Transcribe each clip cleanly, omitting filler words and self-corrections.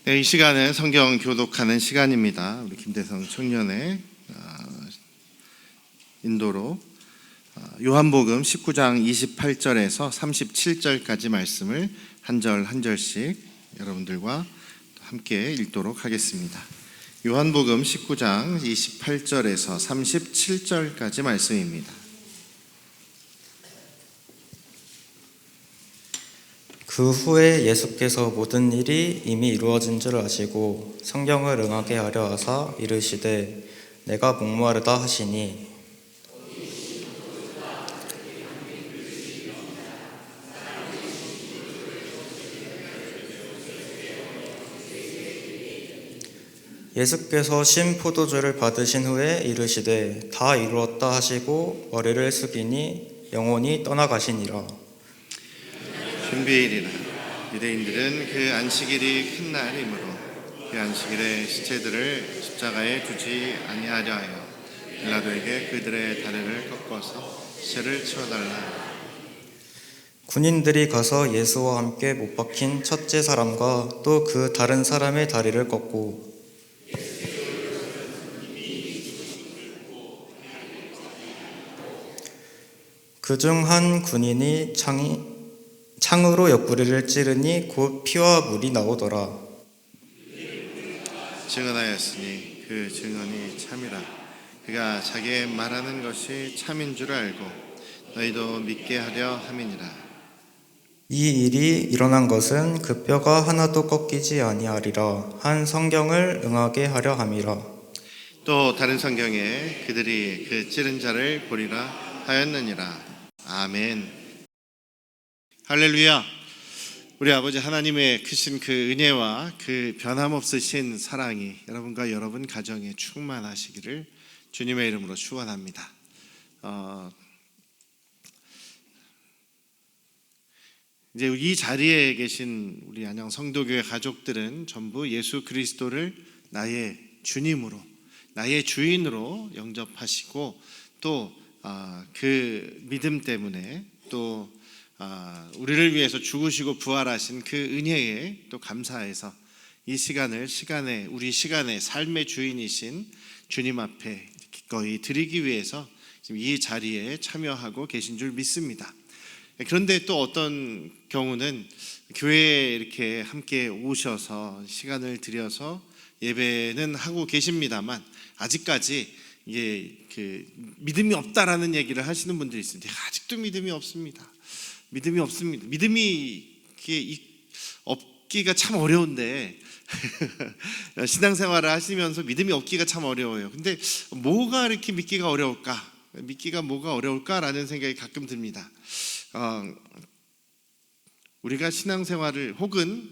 네, 이 시간은 성경 교독하는 시간입니다. 우리 김대성 청년의 인도로 요한복음 19장 28절에서 37절까지 말씀을 한 절 한 절씩 여러분들과 함께 읽도록 하겠습니다. 요한복음 19장 28절에서 37절까지 말씀입니다. 그 후에 예수께서 모든 일이 이미 이루어진 줄 아시고 성경을 응하게 하려 하사 이르시되 내가 목마르다 하시니 예수께서 신 포도주를 받으신 후에 이르시되 다 이루었다 하시고 머리를 숙이니 영혼이 떠나가시니라. 준비일이라 유대인들은 그 안식일이 큰 날이므로 그 안식일에 시체들을 십자가에 두지 아니하려 하여 빌라도에게 그들의 다리를 꺾어서 시체를 치워달라. 군인들이 가서 예수와 함께 못 박힌 첫째 사람과 또 그 다른 사람의 다리를 꺾고 그중 한 군인이 창으로 옆구리를 찌르니 곧 피와 물이 나오더라. 증언하였으니 그 증언이 참이라. 그가 자기의 말하는 것이 참인 줄 알고 너희도 믿게 하려 함이니라. 이 일이 일어난 것은 그 뼈가 하나도 꺾이지 아니하리라 한 성경을 응하게 하려 함이라. 또 다른 성경에 그들이 그 찌른 자를 보리라 하였느니라. 아멘. 할렐루야. 우리 아버지 하나님의 크신 그 은혜와 그 변함없으신 사랑이 여러분과 여러분 가정에 충만하시기를 주님의 이름으로 축원합니다. 이제 이 자리에 계신 우리 안양 성도교회 가족들은 전부 예수 그리스도를 나의 주님으로, 나의 주인으로 영접하시고 또 그 믿음 때문에 또 우리를 위해서 죽으시고 부활하신 그 은혜에 또 감사해서 이 시간에 우리 시간의 삶의 주인이신 주님 앞에 기꺼이 드리기 위해서 지금 이 자리에 참여하고 계신 줄 믿습니다. 그런데 또 어떤 경우는 교회에 이렇게 함께 오셔서 시간을 들여서 예배는 하고 계십니다만 아직까지 이게 그 믿음이 없다라는 얘기를 하시는 분들이 있습니다. 아직도 믿음이 없습니다. 믿음이 없습니다. 믿음이 없기가 참 어려운데 신앙생활을 하시면서 믿음이 없기가 참 어려워요. 근데 뭐가 이렇게 믿기가 어려울까? 믿기가 뭐가 어려울까라는 생각이 가끔 듭니다. 우리가 신앙생활을 혹은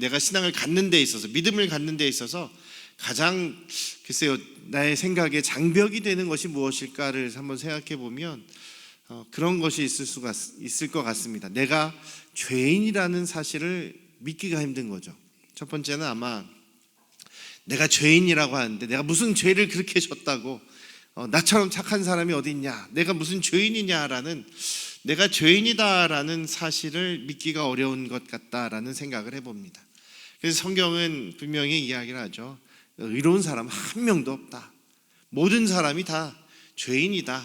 내가 신앙을 갖는 데 있어서 믿음을 갖는 데 있어서 가장 글쎄요 나의 생각에 장벽이 되는 것이 무엇일까를 한번 생각해 보면 그런 것이 있을 것 같습니다. 내가 죄인이라는 사실을 믿기가 힘든 거죠. 첫 번째는 아마 내가 죄인이라고 하는데 내가 무슨 죄를 그렇게 졌다고 나처럼 착한 사람이 어디 있냐, 내가 무슨 죄인이냐라는, 내가 죄인이다라는 사실을 믿기가 어려운 것 같다라는 생각을 해봅니다. 그래서 성경은 분명히 이야기를 하죠. 의로운 사람 한 명도 없다. 모든 사람이 다 죄인이다.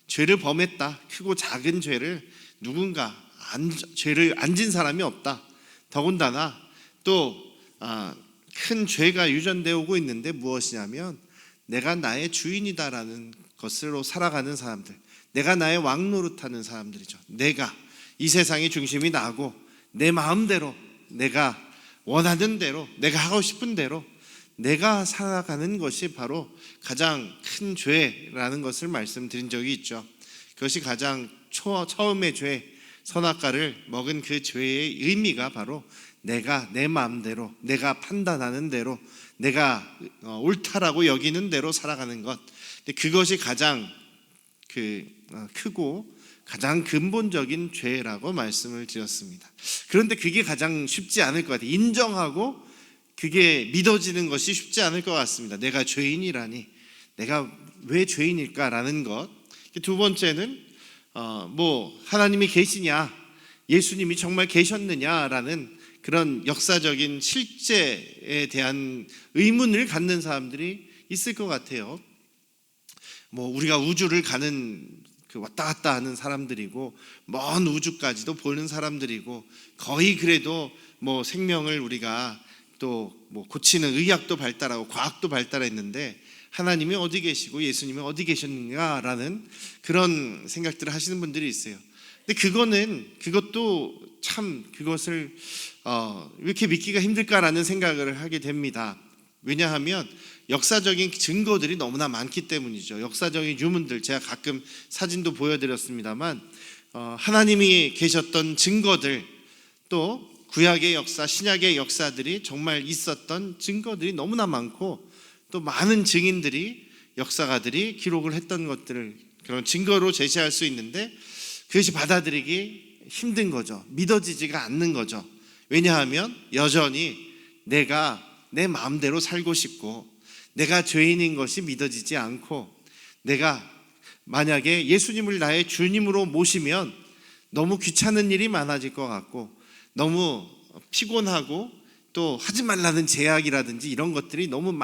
죄를 범했다. 크고 작은 죄를 누군가 죄를 안 진 사람이 없다. 더군다나 또 큰 죄가 유전되어 오고 있는데 무엇이냐면 내가 나의 주인이다라는 것으로 살아가는 사람들, 내가 나의 왕노릇하는 사람들이죠. 내가 이 세상의 중심이 나고 내 마음대로, 내가 원하는 대로, 내가 하고 싶은 대로 내가 살아가는 것이 바로 가장 큰 죄라는 것을 말씀드린 적이 있죠. 그것이 가장 처음의 죄, 선악과를 먹은 그 죄의 의미가 바로 내가 내 마음대로, 내가 판단하는 대로, 내가 옳다라고 여기는 대로 살아가는 것. 그것이 가장 크고 가장 근본적인 죄라고 말씀을 드렸습니다. 그런데 그게 가장 쉽지 않을 것 같아요. 인정하고 그게 믿어지는 것이 쉽지 않을 것 같습니다. 내가 죄인이라니, 내가 왜 죄인일까라는 것. 두 번째는 하나님이 계시냐, 예수님이 정말 계셨느냐라는 그런 역사적인 실제에 대한 의문을 갖는 사람들이 있을 것 같아요. 뭐 우리가 우주를 가는 그 왔다 갔다 하는 사람들이고 먼 우주까지도 보는 사람들이고 거의 그래도 뭐 생명을 우리가 또 뭐 고치는 의학도 발달하고 과학도 발달했는데 하나님이 어디 계시고 예수님이 어디 계셨는가라는 그런 생각들을 하시는 분들이 있어요. 근데 그것도 참 그것을 왜 이렇게 믿기가 힘들까라는 생각을 하게 됩니다. 왜냐하면 역사적인 증거들이 너무나 많기 때문이죠. 역사적인 유문들, 제가 가끔 사진도 보여드렸습니다만 하나님이 계셨던 증거들, 또 구약의 역사, 신약의 역사들이 정말 있었던 증거들이 너무나 많고 또 많은 증인들이, 역사가들이 기록을 했던 것들을 그런 증거로 제시할 수 있는데 그것이 받아들이기 힘든 거죠. 믿어지지가 않는 거죠. 왜냐하면 여전히 내가 내 마음대로 살고 싶고 내가 죄인인 것이 믿어지지 않고 내가 만약에 예수님을 나의 주님으로 모시면 너무 귀찮은 일이 많아질 것 같고 너무 피곤하고 또 하지 말라는 제약이라든지 이런 것들이 너무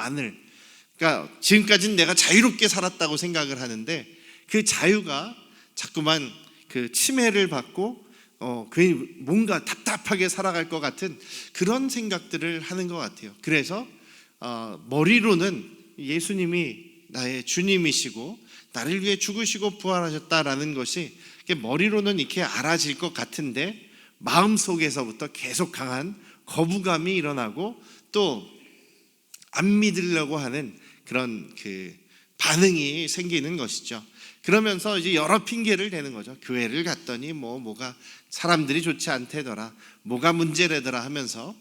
그러니까 지금까지는 내가 자유롭게 살았다고 생각을 하는데 그 자유가 자꾸만 그 침해를 받고 괜히 뭔가 답답하게 살아갈 것 같은 그런 생각들을 하는 것 같아요. 그래서 머리로는 예수님이 나의 주님이시고 나를 위해 죽으시고 부활하셨다라는 것이 머리로는 이렇게 알아질 것 같은데 마음속에서부터 계속 강한 거부감이 일어나고 또 안 믿으려고 하는 그런 그 반응이 생기는 것이죠. 그러면서 이제 여러 핑계를 대는 거죠. 교회를 갔더니 뭐가 사람들이 좋지 않대더라, 뭐가 문제래더라 하면서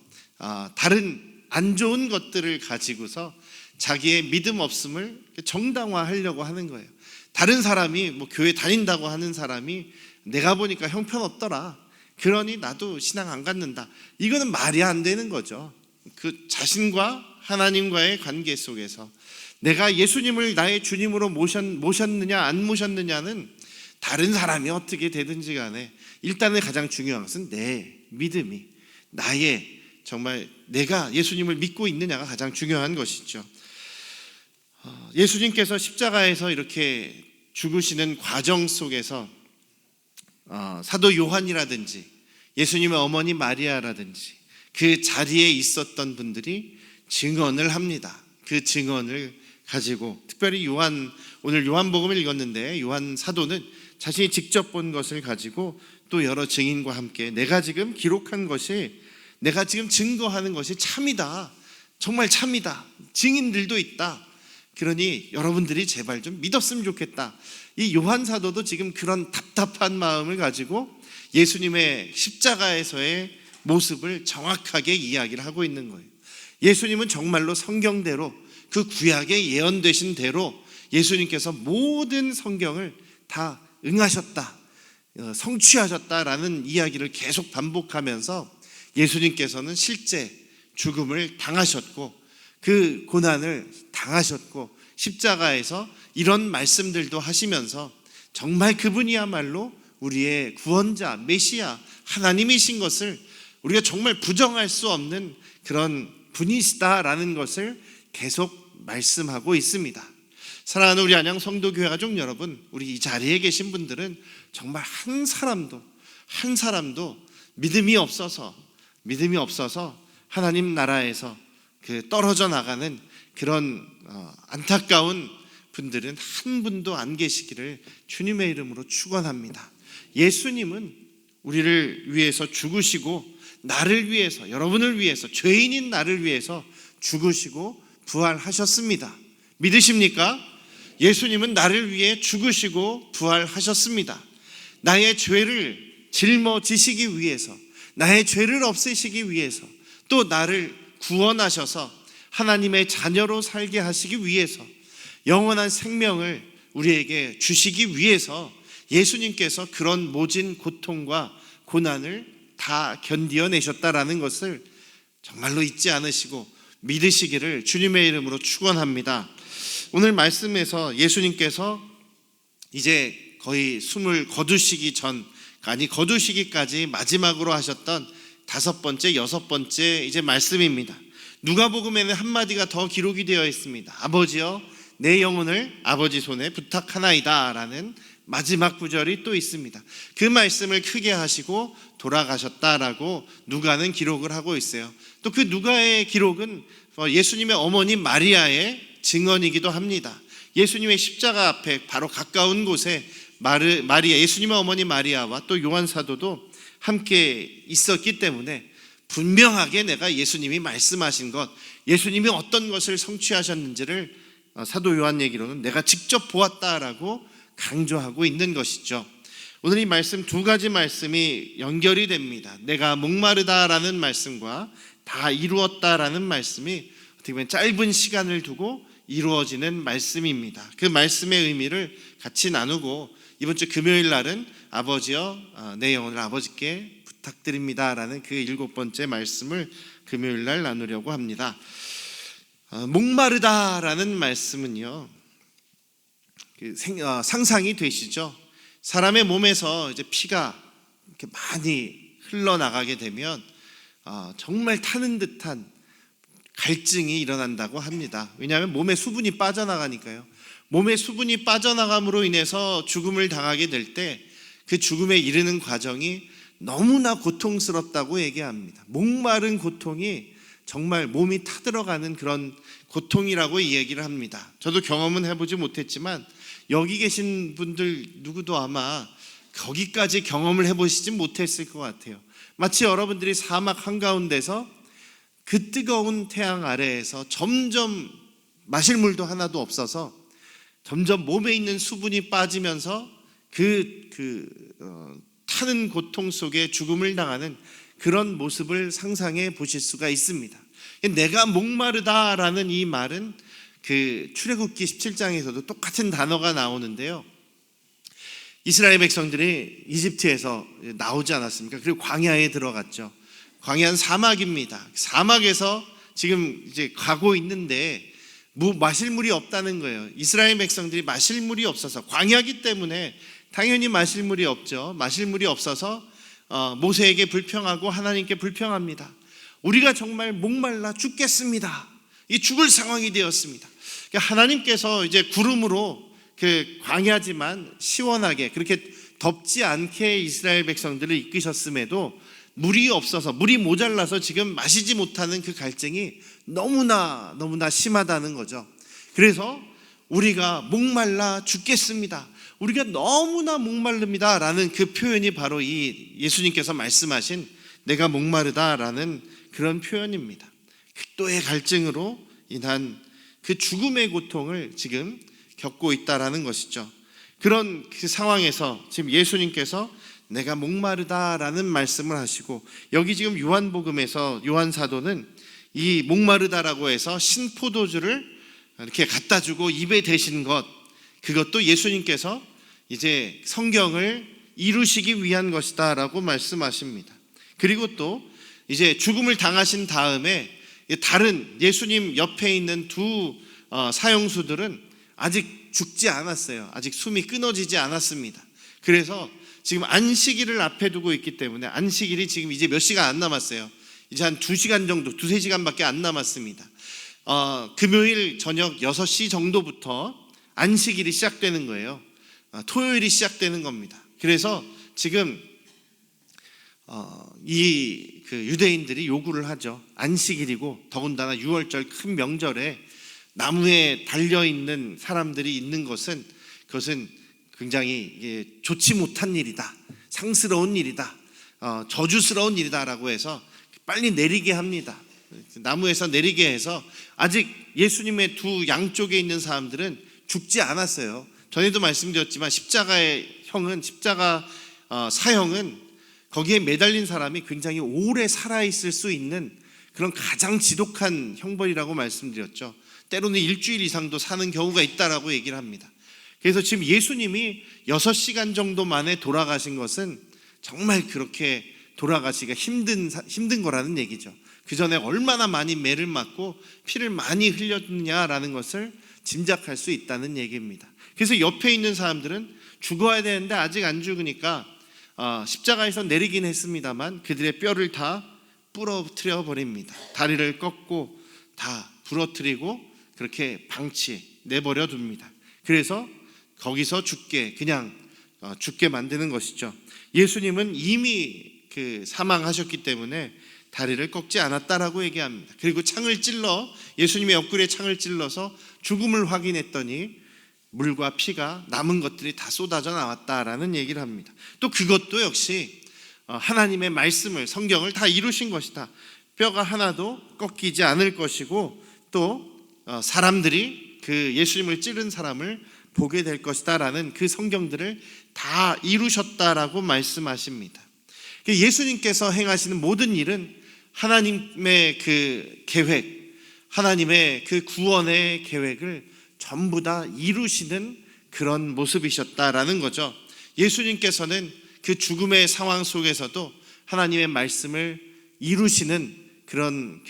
다른 안 좋은 것들을 가지고서 자기의 믿음 없음을 정당화하려고 하는 거예요. 다른 사람이 뭐 교회 다닌다고 하는 사람이 내가 보니까 형편없더라, 그러니 나도 신앙 안 갖는다. 이거는 말이 안 되는 거죠. 그 자신과 하나님과의 관계 속에서 내가 예수님을 나의 주님으로 모셨느냐 안 모셨느냐는 다른 사람이 어떻게 되든지 간에 일단은 가장 중요한 것은 내 믿음이, 나의 정말 내가 예수님을 믿고 있느냐가 가장 중요한 것이죠. 예수님께서 십자가에서 이렇게 죽으시는 과정 속에서 사도 요한이라든지 예수님의 어머니 마리아라든지 그 자리에 있었던 분들이 증언을 합니다. 그 증언을 가지고 특별히 오늘 요한복음을 읽었는데 요한 사도는 자신이 직접 본 것을 가지고 또 여러 증인과 함께 내가 지금 기록한 것이, 내가 지금 증거하는 것이 참이다, 정말 참이다, 증인들도 있다, 그러니 여러분들이 제발 좀 믿었으면 좋겠다. 이 요한 사도도 지금 그런 답답한 마음을 가지고 예수님의 십자가에서의 모습을 정확하게 이야기를 하고 있는 거예요. 예수님은 정말로 성경대로 그 구약에 예언되신 대로 예수님께서 모든 성경을 다 응하셨다, 성취하셨다라는 이야기를 계속 반복하면서 예수님께서는 실제 죽음을 당하셨고 그 고난을 당하셨고 십자가에서 이런 말씀들도 하시면서 정말 그분이야말로 우리의 구원자, 메시아, 하나님이신 것을 우리가 정말 부정할 수 없는 그런 분이시다라는 것을 계속 말씀하고 있습니다. 사랑하는 우리 안양 성도교회 가족 여러분, 우리 이 자리에 계신 분들은 정말 한 사람도 믿음이 없어서 하나님 나라에서 그 떨어져 나가는 그런 안타까운 분들은 한 분도 안 계시기를 주님의 이름으로 축원합니다. 예수님은 우리를 위해서 죽으시고 나를 위해서, 여러분을 위해서, 죄인인 나를 위해서 죽으시고 부활하셨습니다. 믿으십니까? 예수님은 나를 위해 죽으시고 부활하셨습니다. 나의 죄를 짊어지시기 위해서, 나의 죄를 없애시기 위해서, 또 나를 구원하셔서 하나님의 자녀로 살게 하시기 위해서, 영원한 생명을 우리에게 주시기 위해서 예수님께서 그런 모진 고통과 고난을 다 견디어내셨다라는 것을 정말로 잊지 않으시고 믿으시기를 주님의 이름으로 축원합니다. 오늘 말씀에서 예수님께서 이제 거의 숨을 거두시기까지 마지막으로 하셨던 다섯 번째, 여섯 번째 이제 말씀입니다. 누가복음에는 한마디가 더 기록이 되어 있습니다. 아버지여 내 영혼을 아버지 손에 부탁하나이다 라는 마지막 구절이 또 있습니다. 그 말씀을 크게 하시고 돌아가셨다라고 누가는 기록을 하고 있어요. 또 그 누가의 기록은 예수님의 어머니 마리아의 증언이기도 합니다. 예수님의 십자가 앞에 바로 가까운 곳에 마리아, 예수님의 어머니 마리아와 또 요한 사도도 함께 있었기 때문에 분명하게 내가 예수님이 말씀하신 것, 예수님이 어떤 것을 성취하셨는지를 사도 요한 얘기로는 내가 직접 보았다라고 강조하고 있는 것이죠. 오늘 이 말씀 두 가지 말씀이 연결이 됩니다. 내가 목마르다라는 말씀과 다 이루었다라는 말씀이 어떻게 보면 짧은 시간을 두고 이루어지는 말씀입니다. 그 말씀의 의미를 같이 나누고 이번 주 금요일 날은 아버지여 내 영혼을 아버지께 부탁드립니다라는 그 일곱 번째 말씀을 금요일 날 나누려고 합니다. 목마르다라는 말씀은요, 상상이 되시죠? 사람의 몸에서 이제 피가 이렇게 많이 흘러나가게 되면 정말 타는 듯한 갈증이 일어난다고 합니다. 왜냐하면 몸에 수분이 빠져나가니까요. 몸에 수분이 빠져나감으로 인해서 죽음을 당하게 될 때 그 죽음에 이르는 과정이 너무나 고통스럽다고 얘기합니다. 목마른 고통이 정말 몸이 타들어가는 그런 고통이라고 얘기를 합니다. 저도 경험은 해보지 못했지만 여기 계신 분들 누구도 아마 거기까지 경험을 해보시지 못했을 것 같아요. 마치 여러분들이 사막 한가운데서 그 뜨거운 태양 아래에서 점점 마실 물도 하나도 없어서 점점 몸에 있는 수분이 빠지면서 타는 고통 속에 죽음을 당하는 그런 모습을 상상해 보실 수가 있습니다. 내가 목마르다라는 이 말은 그 출애굽기 17장에서도 똑같은 단어가 나오는데요. 이스라엘 백성들이 이집트에서 나오지 않았습니까? 그리고 광야에 들어갔죠. 광야는 사막입니다. 사막에서 지금 이제 가고 있는데 마실 물이 없다는 거예요. 이스라엘 백성들이 마실 물이 없어서, 광야기 때문에 당연히 마실 물이 없죠. 마실 물이 없어서 모세에게 불평하고 하나님께 불평합니다. 우리가 정말 목말라 죽겠습니다. 이 죽을 상황이 되었습니다. 그러니까 하나님께서 이제 구름으로 광야지만 시원하게 그렇게 덥지 않게 이스라엘 백성들을 이끄셨음에도 물이 없어서, 물이 모자라서 지금 마시지 못하는 그 갈증이 너무나 심하다는 거죠. 그래서 우리가 목말라 죽겠습니다. 우리가 너무나 목마릅니다 라는 그 표현이 바로 이 예수님께서 말씀하신 내가 목마르다라는 그런 표현입니다. 극도의 갈증으로 인한 그 죽음의 고통을 지금 겪고 있다라는 것이죠. 그런 그 상황에서 지금 예수님께서 내가 목마르다라는 말씀을 하시고, 여기 지금 요한복음에서 요한 사도는 이 목마르다라고 해서 신포도주를 이렇게 갖다 주고 입에 대신 것, 그것도 예수님께서 이제 성경을 이루시기 위한 것이다 라고 말씀하십니다. 그리고 또 이제 죽음을 당하신 다음에 다른 예수님 옆에 있는 두 사형수들은 아직 죽지 않았어요. 아직 숨이 끊어지지 않았습니다. 그래서 지금 안식일을 앞에 두고 있기 때문에, 안식일이 지금 이제 몇 시간 안 남았어요. 이제 한 2시간 정도, 2-3시간밖에 안 남았습니다. 금요일 저녁 6시 정도부터 안식일이 시작되는 거예요. 토요일이 시작되는 겁니다. 그래서 지금 그 유대인들이 요구를 하죠. 안식일이고 더군다나 6월절 큰 명절에 나무에 달려있는 사람들이 있는 것은, 그것은 굉장히 좋지 못한 일이다, 상스러운 일이다, 저주스러운 일이다 라고 해서 빨리 내리게 합니다. 나무에서 내리게 해서 아직 예수님의 두 양쪽에 있는 사람들은 죽지 않았어요. 전에도 말씀드렸지만 십자가의 형은, 십자가 사형은 거기에 매달린 사람이 굉장히 오래 살아있을 수 있는 그런 가장 지독한 형벌이라고 말씀드렸죠. 때로는 일주일 이상도 사는 경우가 있다라고 얘기를 합니다. 그래서 지금 예수님이 6시간 정도 만에 돌아가신 것은 정말 그렇게 돌아가시기가 힘든 거라는 얘기죠. 그 전에 얼마나 많이 매를 맞고 피를 많이 흘렸느냐라는 것을 짐작할 수 있다는 얘기입니다. 그래서 옆에 있는 사람들은 죽어야 되는데 아직 안 죽으니까 십자가에서 내리긴 했습니다만 그들의 뼈를 다 부러뜨려 버립니다. 다리를 꺾고 다 부러뜨리고 그렇게 내버려 둡니다. 그래서 거기서 그냥 죽게 만드는 것이죠. 예수님은 이미 사망하셨기 때문에 다리를 꺾지 않았다라고 얘기합니다. 그리고 예수님의 옆구리에 창을 찔러서 죽음을 확인했더니 물과 피가 남은 것들이 다 쏟아져 나왔다라는 얘기를 합니다. 또 그것도 역시 하나님의 말씀을, 성경을 다 이루신 것이다. 뼈가 하나도 꺾이지 않을 것이고 또 사람들이 예수님을 찌른 사람을 보게 될 것이다라는 그 성경들을 다 이루셨다라고 말씀하십니다. 예수님께서 행하시는 모든 일은 하나님의 계획, 하나님의 구원의 계획을 전부 다 이루시는 그런 모습이셨다라는 거죠. 예수님께서는 그 죽음의 상황 속에서도 하나님의 말씀을 이루시는 그런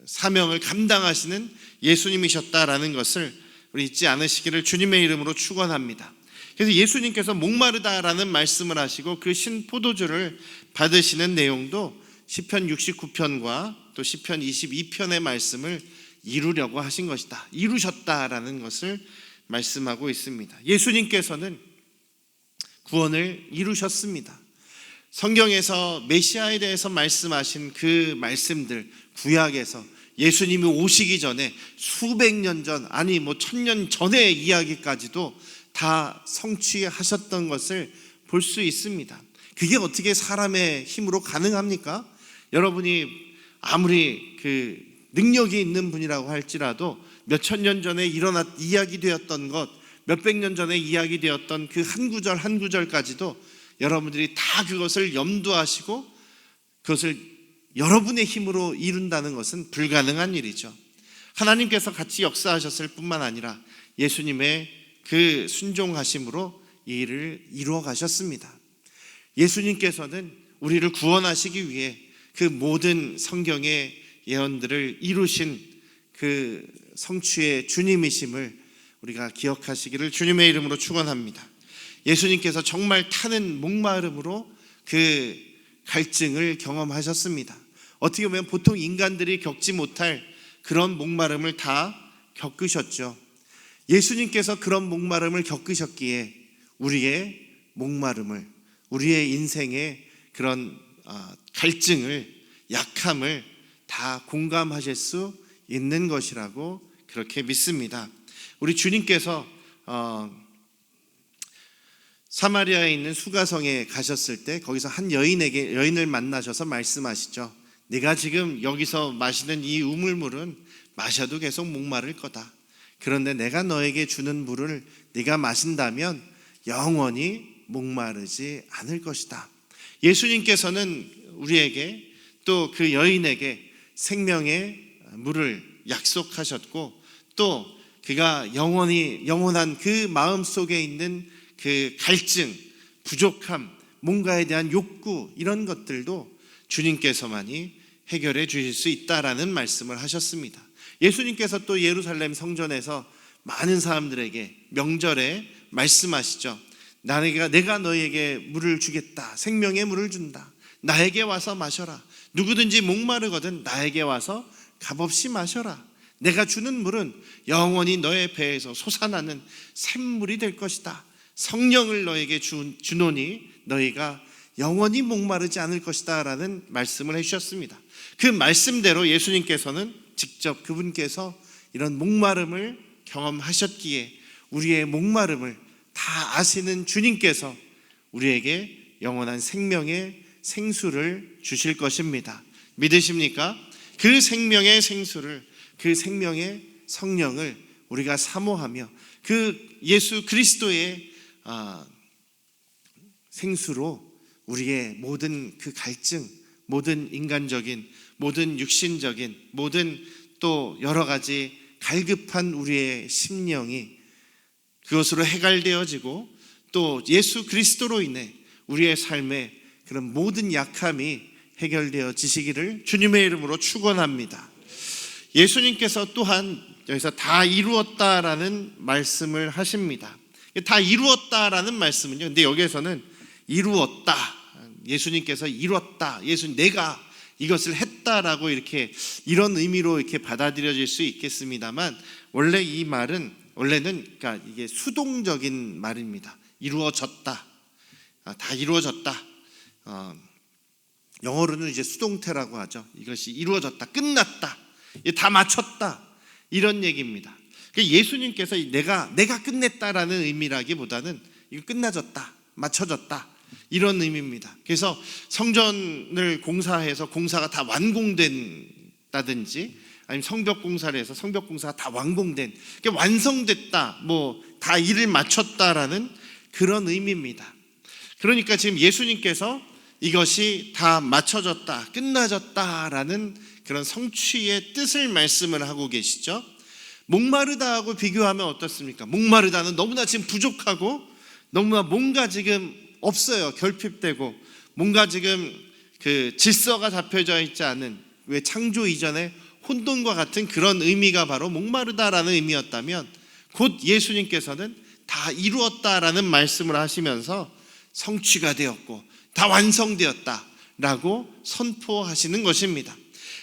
사명을 감당하시는 예수님이셨다라는 것을 우리 잊지 않으시기를 주님의 이름으로 축원합니다. 그래서 예수님께서 목마르다라는 말씀을 하시고 그 신포도주를 받으시는 내용도 시편 69편과 또 시편 22편의 말씀을 이루려고 하신 것이다. 이루셨다라는 것을 말씀하고 있습니다. 예수님께서는 구원을 이루셨습니다. 성경에서 메시아에 대해서 말씀하신 그 말씀들, 구약에서 예수님이 오시기 전에 수백 년 전, 아니 1000년 전의 이야기까지도 다 성취하셨던 것을 볼 수 있습니다. 그게 어떻게 사람의 힘으로 가능합니까? 여러분이 아무리 능력이 있는 분이라고 할지라도 몇천 년 전에 이야기되었던 것, 몇백 년 전에 이야기되었던 그 한 구절 한 구절까지도 여러분들이 다 그것을 염두하시고 그것을 여러분의 힘으로 이룬다는 것은 불가능한 일이죠. 하나님께서 같이 역사하셨을 뿐만 아니라 예수님의 그 순종하심으로 이 일을 이루어 가셨습니다. 예수님께서는 우리를 구원하시기 위해 그 모든 성경의 예언들을 이루신 그 성취의 주님이심을 우리가 기억하시기를 주님의 이름으로 축원합니다. 예수님께서 정말 타는 목마름으로 그 갈증을 경험하셨습니다. 어떻게 보면 보통 인간들이 겪지 못할 그런 목마름을 다 겪으셨죠. 예수님께서 그런 목마름을 겪으셨기에 우리의 목마름을, 우리의 인생의 그런 갈증을, 약함을 다 공감하실 수 있는 것이라고 그렇게 믿습니다. 우리 주님께서 사마리아에 있는 수가성에 가셨을 때 거기서 한 여인을 만나셔서 말씀하시죠. 네가 지금 여기서 마시는 이 우물물은 마셔도 계속 목마를 거다. 그런데 내가 너에게 주는 물을 네가 마신다면 영원히 목마르지 않을 것이다. 예수님께서는 우리에게 또 그 여인에게 생명의 물을 약속하셨고 또 그가 영원한 그 마음 속에 있는 그 갈증, 부족함, 뭔가에 대한 욕구, 이런 것들도 주님께서만이 해결해 주실 수 있다라는 말씀을 하셨습니다. 예수님께서 또 예루살렘 성전에서 많은 사람들에게 명절에 말씀하시죠. 내가 너희에게 물을 주겠다. 생명의 물을 준다. 나에게 와서 마셔라. 누구든지 목마르거든 나에게 와서 값없이 마셔라. 내가 주는 물은 영원히 너의 배에서 솟아나는 샘물이 될 것이다. 성령을 너에게 주노니 너희가 영원히 목마르지 않을 것이다 라는 말씀을 해주셨습니다. 그 말씀대로 예수님께서는 직접 그분께서 이런 목마름을 경험하셨기에 우리의 목마름을 다 아시는 주님께서 우리에게 영원한 생명의 생수를 주실 것입니다. 믿으십니까? 그 생명의 생수를, 그 생명의 성령을 우리가 사모하며 그 예수 그리스도의 생수로 우리의 모든 그 갈증, 모든 인간적인, 모든 육신적인, 모든 또 여러 가지 갈급한 우리의 심령이 그것으로 해갈되어지고 또 예수 그리스도로 인해 우리의 삶에 그런 모든 약함이 해결되어지시기를 주님의 이름으로 축원합니다. 예수님께서 또한 여기서 다 이루었다라는 말씀을 하십니다. 다 이루었다라는 말씀은요, 근데 여기에서는 이루었다, 예수님께서 이뤘다, 내가 이것을 했다라고 이렇게 이런 의미로 이렇게 받아들여질 수 있겠습니다만 원래 이 말은 그러니까 이게 수동적인 말입니다. 이루어졌다. 다 이루어졌다. 영어로는 이제 수동태라고 하죠. 이것이 이루어졌다. 끝났다. 다 마쳤다. 이런 얘기입니다. 예수님께서 내가 끝냈다라는 의미라기보다는 이거 끝나졌다. 맞춰졌다. 이런 의미입니다. 그래서 성전을 공사해서 공사가 다 완공된다든지 아니면 성벽 공사를 해서 성벽 공사가 다 완공된, 완성됐다, 다 일을 마쳤다라는 그런 의미입니다. 그러니까 지금 예수님께서 이것이 다 맞춰졌다, 끝나졌다라는 그런 성취의 뜻을 말씀을 하고 계시죠. 목마르다하고 비교하면 어떻습니까? 목마르다는 너무나 지금 부족하고 너무나 뭔가 지금 없어요. 결핍되고 뭔가 지금 그 질서가 잡혀져 있지 않은, 왜 창조 이전에 혼돈과 같은 그런 의미가 바로 목마르다라는 의미였다면 곧 예수님께서는 다 이루었다라는 말씀을 하시면서 성취가 되었고 다 완성되었다라고 선포하시는 것입니다.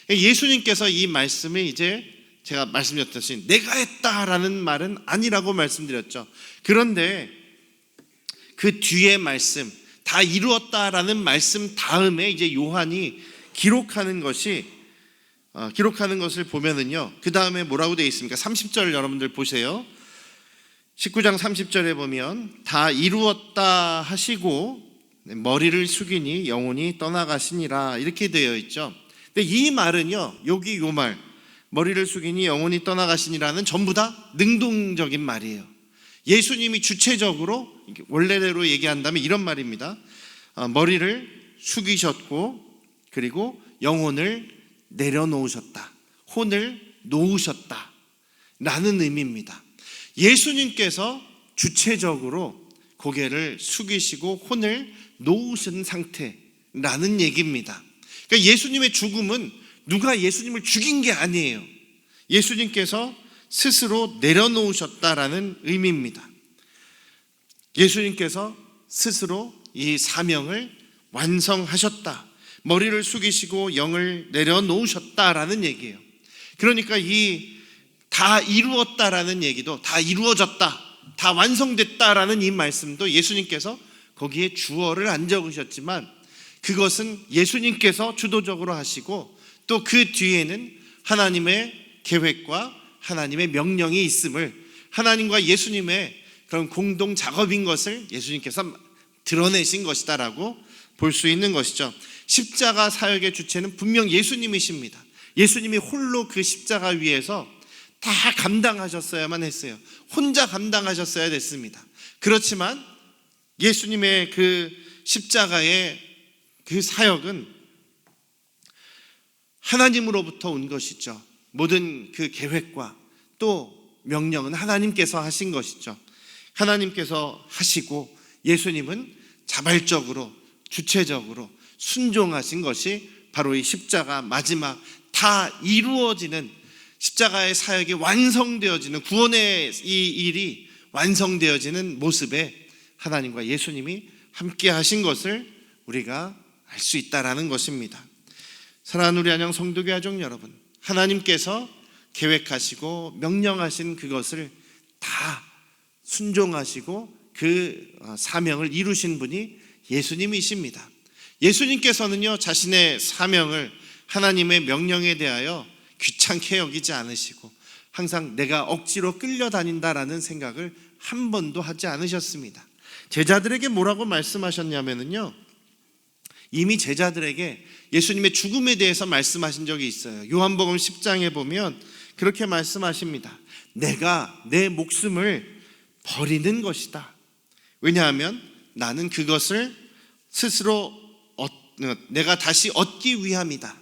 예수님께서 이 말씀을 이제 제가 말씀드렸듯이 내가 했다라는 말은 아니라고 말씀드렸죠. 그런데 그 뒤에 말씀, 다 이루었다라는 말씀 다음에 이제 요한이 기록하는 것을 보면은요, 그 다음에 뭐라고 되어 있습니까? 30절 여러분들 보세요. 19장 30절에 보면 다 이루었다 하시고 머리를 숙이니 영혼이 떠나가시니라 이렇게 되어 있죠. 근데 이 말은요, 여기 요 말, 머리를 숙이니 영혼이 떠나가시니라는 전부 다 능동적인 말이에요. 예수님이 주체적으로 원래대로 얘기한다면 이런 말입니다. 머리를 숙이셨고 그리고 영혼을 내려놓으셨다, 혼을 놓으셨다 라는 의미입니다. 예수님께서 주체적으로 고개를 숙이시고 혼을 놓으신 상태라는 얘기입니다. 그러니까 예수님의 죽음은 누가 예수님을 죽인 게 아니에요. 예수님께서 스스로 내려놓으셨다라는 의미입니다. 예수님께서 스스로 이 사명을 완성하셨다, 머리를 숙이시고 영을 내려놓으셨다라는 얘기예요. 그러니까 이 다 이루었다라는 얘기도, 다 이루어졌다, 다 완성됐다라는 이 말씀도 예수님께서 거기에 주어를 안 적으셨지만 그것은 예수님께서 주도적으로 하시고 또 그 뒤에는 하나님의 계획과 하나님의 명령이 있음을, 하나님과 예수님의 그런 공동 작업인 것을 예수님께서 드러내신 것이다라고 볼 수 있는 것이죠. 십자가 사역의 주체는 분명 예수님이십니다. 예수님이 홀로 그 십자가 위에서 다 감당하셨어야만 했어요. 혼자 감당하셨어야 됐습니다. 그렇지만 예수님의 그 십자가의 그 사역은 하나님으로부터 온 것이죠. 모든 그 계획과 또 명령은 하나님께서 하신 것이죠. 하나님께서 하시고 예수님은 자발적으로 주체적으로 순종하신 것이 바로 이 십자가 마지막 다 이루어지는 십자가의 사역이 완성되어지는, 구원의 이 일이 완성되어지는 모습에 하나님과 예수님이 함께 하신 것을 우리가 알 수 있다라는 것입니다. 사랑하는 우리 안녕 성도교회 가족 여러분, 하나님께서 계획하시고 명령하신 그것을 다 순종하시고 그 사명을 이루신 분이 예수님이십니다. 예수님께서는요, 자신의 사명을, 하나님의 명령에 대하여 귀찮게 여기지 않으시고 항상 내가 억지로 끌려다닌다라는 생각을 한 번도 하지 않으셨습니다. 제자들에게 뭐라고 말씀하셨냐면요, 이미 제자들에게 예수님의 죽음에 대해서 말씀하신 적이 있어요. 요한복음 10장에 보면 그렇게 말씀하십니다. 내가 내 목숨을 버리는 것이다. 왜냐하면 나는 그것을 스스로 내가 다시 얻기 위함이다.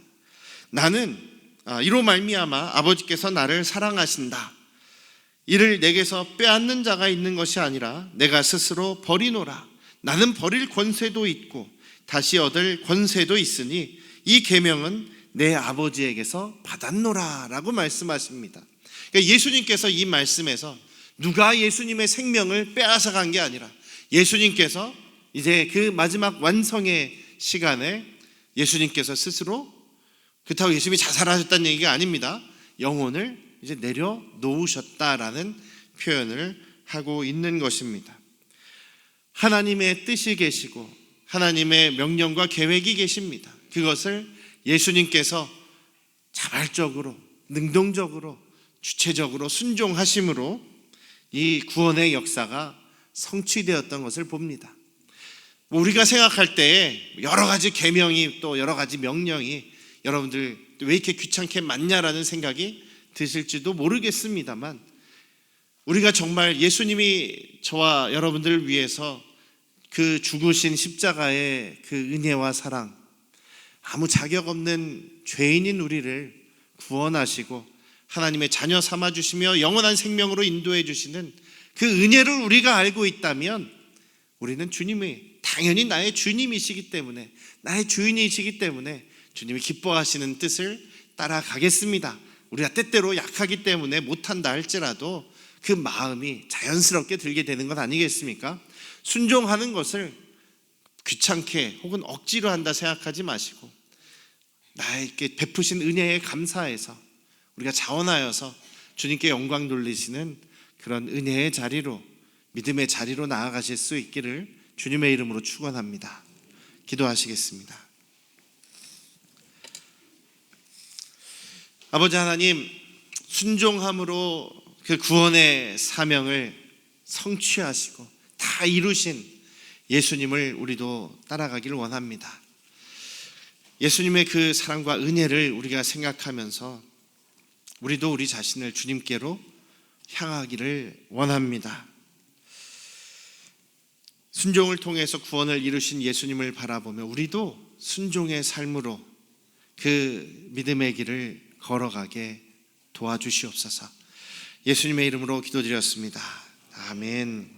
나는 이로 말미암아 아버지께서 나를 사랑하신다. 이를 내게서 빼앗는 자가 있는 것이 아니라 내가 스스로 버리노라. 나는 버릴 권세도 있고 다시 얻을 권세도 있으니 이 계명은 내 아버지에게서 받았노라 라고 말씀하십니다. 그러니까 예수님께서 이 말씀에서 누가 예수님의 생명을 빼앗아 간 게 아니라 예수님께서 이제 그 마지막 완성의 시간에 예수님께서 스스로 그렇다고 예수님이 자살하셨다는 얘기가 아닙니다. 영혼을 이제 내려놓으셨다라는 표현을 하고 있는 것입니다. 하나님의 뜻이 계시고 하나님의 명령과 계획이 계십니다. 그것을 예수님께서 자발적으로, 능동적으로, 주체적으로 순종하심으로 이 구원의 역사가 성취되었던 것을 봅니다. 우리가 생각할 때에 여러 가지 계명이 또 여러 가지 명령이 여러분들 왜 이렇게 귀찮게 많냐라는 생각이 드실지도 모르겠습니다만, 우리가 정말 예수님이 저와 여러분들을 위해서 그 죽으신 십자가의 그 은혜와 사랑, 아무 자격 없는 죄인인 우리를 구원하시고 하나님의 자녀 삼아주시며 영원한 생명으로 인도해 주시는 그 은혜를 우리가 알고 있다면, 우리는 주님이 당연히 나의 주님이시기 때문에, 나의 주인이시기 때문에 주님이 기뻐하시는 뜻을 따라가겠습니다. 우리가 때때로 약하기 때문에 못한다 할지라도 그 마음이 자연스럽게 들게 되는 것 아니겠습니까? 순종하는 것을 귀찮게 혹은 억지로 한다 생각하지 마시고, 나에게 베푸신 은혜에 감사해서 우리가 자원하여서 주님께 영광 돌리시는 그런 은혜의 자리로, 믿음의 자리로 나아가실 수 있기를 주님의 이름으로 축원합니다. 기도하시겠습니다. 아버지 하나님, 순종함으로 그 구원의 사명을 성취하시고 다 이루신 예수님을 우리도 따라가기를 원합니다. 예수님의 그 사랑과 은혜를 우리가 생각하면서 우리도 우리 자신을 주님께로 향하기를 원합니다. 순종을 통해서 구원을 이루신 예수님을 바라보며 우리도 순종의 삶으로 그 믿음의 길을 걸어가게 도와주시옵소서. 예수님의 이름으로 기도드렸습니다. 아멘.